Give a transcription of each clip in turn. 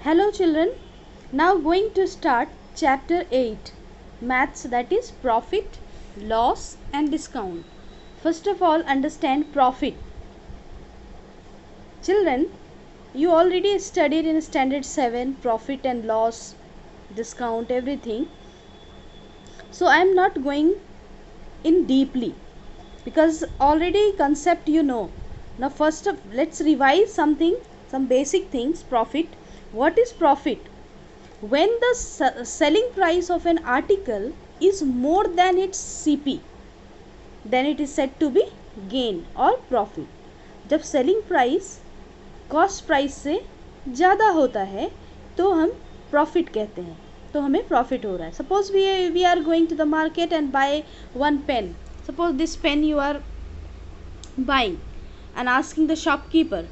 Hello children, now going to start chapter 8 maths, that is profit, loss and discount. First of all, understand profit. Children, you already studied in standard 7 profit and loss, discount, everything. So I am not going in deeply because already concept you know. Now first of let's revise something, some basic things. Profit. What is profit? When the selling price of an article is more than its CP, then it is said to be gain or profit. जब selling price cost price से ज़्यादा होता है तो हम profit कहते हैं, तो हमें profit हो रहा है. Suppose we are going to the market and buy one pen. Suppose this pen you are buying and asking the shopkeeper.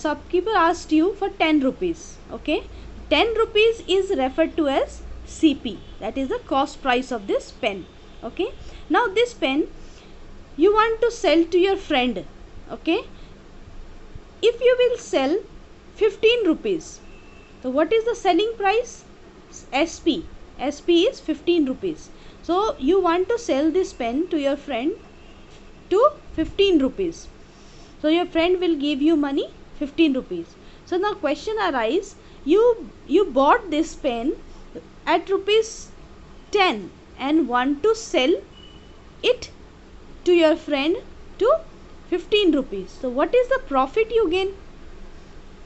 Shopkeeper asked you for 10 rupees. Okay, 10 rupees is referred to as CP, that is the cost price of this pen. Okay, now this pen you want to sell to your friend. Okay, if you will sell 15 rupees, so what is the selling price? SP. SP is 15 rupees. So you want to sell this pen to your friend to 15 rupees. So your friend will give you money 15 rupees. So now question arises, you bought this pen at rupees 10 and want to sell it to your friend to 15 rupees. So what is the profit you gain?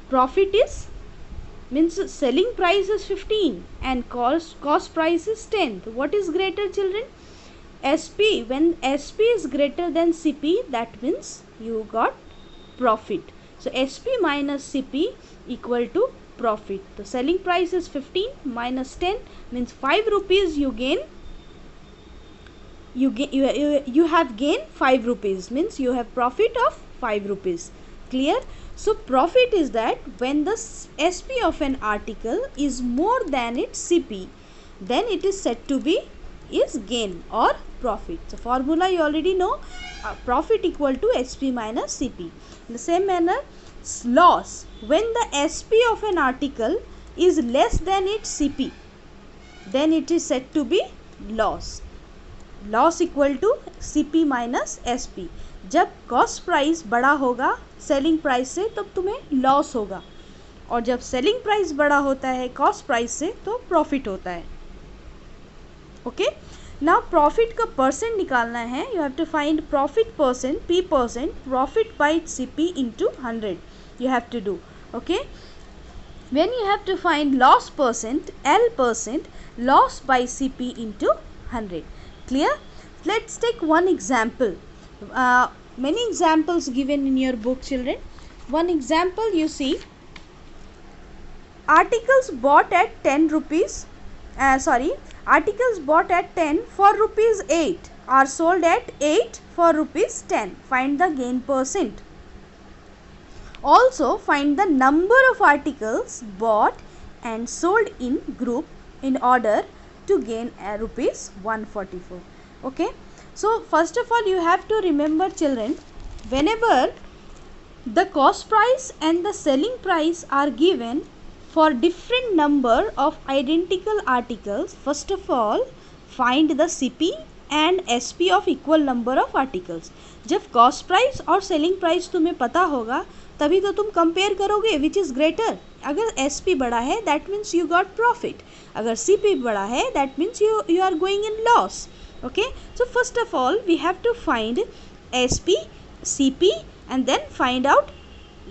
Profit is means selling price is 15 and cost price is 10. So what is greater, children? SP. When SP is greater than CP, that means you got profit. So SP minus CP equal to profit. The selling price is 15 minus 10 means 5 rupees you gain. You have gained 5 rupees, means you have profit of 5 rupees. Clear? So profit is that when the SP of an article is more than its CP, then it is said to be is gain or profit. So formula you already know, profit equal to SP minus CP. In the same manner, loss, when the SP of an article is less than its CP, then it is said to be loss. Loss equal to CP minus SP. जब cost price बड़ा होगा selling price से तब तुम्हें loss होगा, और जब selling price बड़ा होता है कॉस्ट प्राइस से तो प्रॉफिट होता है. ओके, नाउ प्रॉफिट का परसेंट निकालना है. You have to find profit percent, P percent, profit by CP into 100 you have to do. Okay, when you have to find loss percent, L percent, loss by CP into 100. Clear? Let's take one example. Many examples given in your book, children. One example you see, articles bought at 10 rupees, articles bought at 10 for rupees 8 are sold at 8 for rupees 10. Find the gain percent. Also find the number of articles bought and sold in group in order to gain rupees 144. Okay, so first of all you have to remember, children, whenever the cost price and the selling price are given for different number of identical articles, first of all find the CP and SP of equal number of articles. जब cost price और selling price तुम्हें पता होगा तभी तो तुम compare करोगे which is greater. अगर SP बड़ा है that means you got profit, अगर CP बड़ा है that means you are going in loss. Okay, so first of all we have to find SP, CP and then find out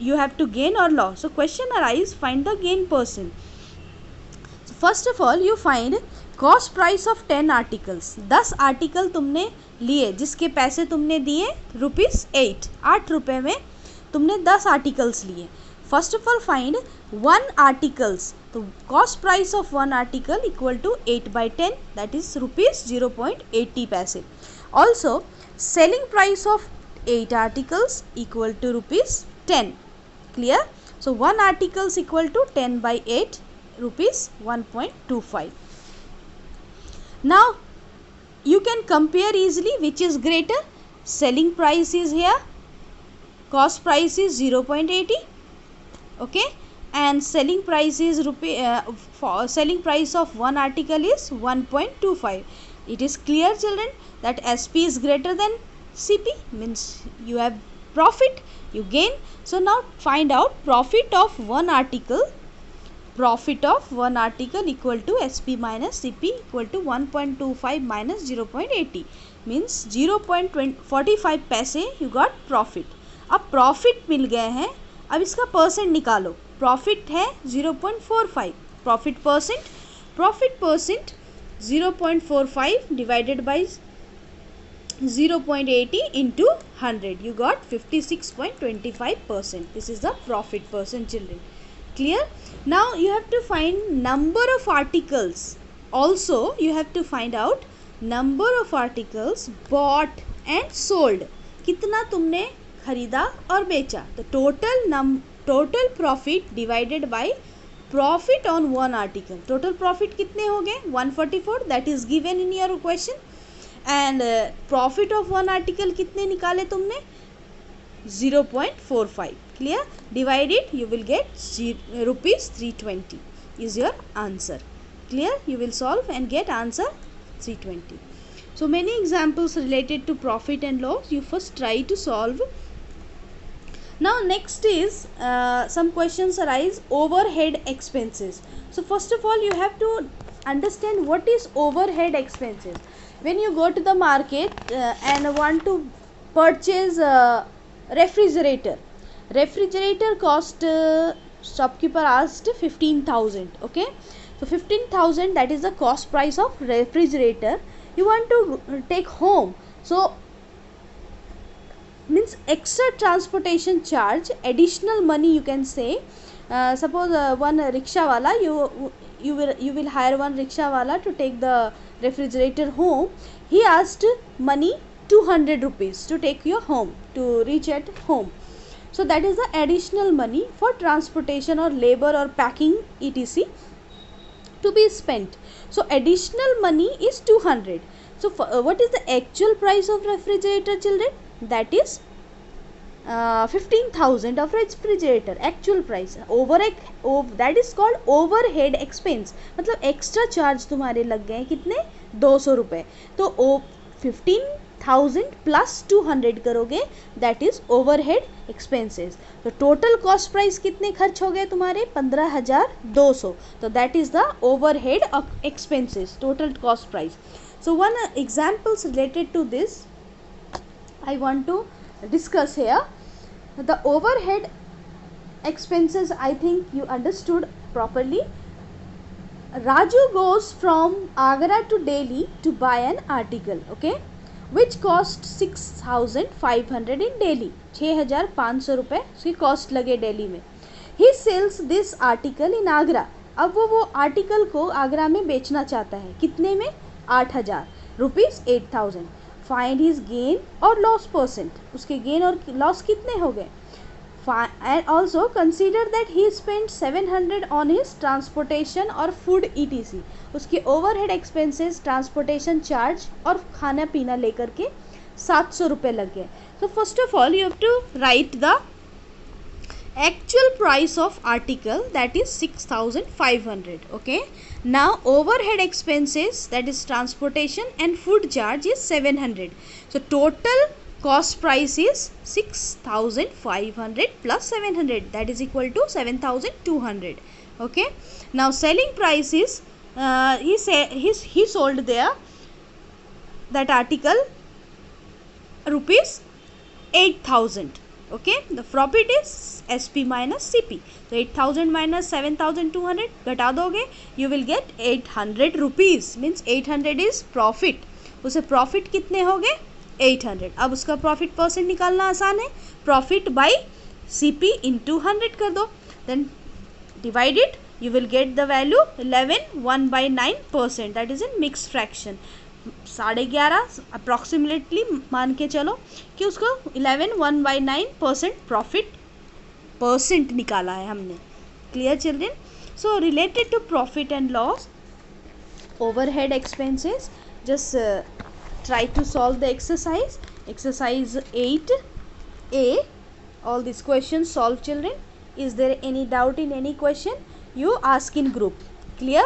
you have to gain or loss. So question arise, find the gain percent. So first of all you find cost price of 10 articles. 10 article तुमने लिए जिसके पैसे तुमने दिए rupees 8 रुपये में तुमने 10 articles लिए. First of all find 1 articles. तो cost price of 1 article equal to 8/10, that is rupees 0.80 पैसे. Also selling price of 8 articles equal to rupees 10. Clear? So 1 articles equal to 10/8, rupees 1.25. Now you can compare easily which is greater. Selling price is here, cost price is 0.80. Okay, and selling price is selling price of one article is 1.25. It is clear, children, that SP is greater than CP, means you have profit, you gain. So now find out profit of one article. Profit of one article equal to SP minus CP equal to 1.25 minus 0.80, means 0.45 पैसे you got profit. अब profit मिल गए हैं, अब इसका percent निकालो. Profit है 0.45, profit percent 0.45 divided by 0.80 into 100, you got 56.25%. This is the profit percent, children. Clear? Now you have to find number of articles. Also you have to find out number of articles bought and sold. कितना तुमने खरीदा और बेचा. तो total profit divided by profit on one article. Total profit कितने हो गए? 144. That is given in your question. And profit of one article कितने निकाले तुमने? 0.45. Clear? Divide it, you will get rupees 320 is your answer. Clear? You will solve and get answer 320. So many examples related to profit and loss. You first try to solve. Now next is some questions arise overhead expenses. So first of all you have to understand what is overhead expenses. When you go to the market and want to purchase refrigerator cost shopkeeper asked 15,000. okay, so 15,000, that is the cost price of refrigerator. You want to take home, so means extra transportation charge, additional money you can say. Suppose one rickshaw wala, you will hire one rickshaw wala to take the refrigerator home. He asked money 200 rupees to take your home, to reach at home. So that is the additional money for transportation or labor or packing etc to be spent. So additional money is 200. So what is the actual price of refrigerator, children? That is 15,000 of refrigerator actual price. That is called overhead expense. मतलब extra charge तुम्हारे लग गए कितने? 200 रुपये. तो 15,000 plus 200 करोगे, that is overhead expenses. तो total cost price कितने खर्च हो गए तुम्हारे? 15,200. तो that is the overhead expenses, total cost price. So one examples related to this I want to discuss here. The overhead expenses, I think you understood properly. Raju goes from Agra to Delhi to buy an article, okay, which cost 6,500 in Delhi. 6,500 रुपये उसकी cost लगे दिल्ली में. He sells this article in Agra. अब वो article को आगरा में बेचना चाहता है. कितने में? 8,000 रुपीज़, 8,000. फाइंड हिज गेन और लॉस परसेंट. उसके गेन और लॉस कितने हो गए? And also consider that he spent 700 on his transportation और food etc. उसके overhead expenses, transportation charge और खाना पीना लेकर के 700 रुपये लग गए. So first of all you have to write the actual price of article, that is 6,500. okay, now overhead expenses, that is transportation and food charge, is 700. So total cost price is 6,500 plus 700, that is equal to 7,200. okay, now selling price is he sold there that article rupees 8,000. okay, the profit is SP minus CP. So 8,000 minus 7,200 घटा दोगे, you will get 800 rupees, means 800 is profit. उसे profit कितने हो गए? 800. अब उसका profit percent निकालना आसान है. Profit by CP into 100 कर दो, then divide it, you will get the value 11 1/9%, that is in mixed fraction. 11.5 approximately मान के चलो कि उसको 11 1/9% प्रॉफिट परसेंट निकाला है हमने. Clear children? So related to profit and loss, overhead expenses, just try to solve the exercise 8A. all these questions solve, children. Is there any doubt in any question? You ask in group. Clear?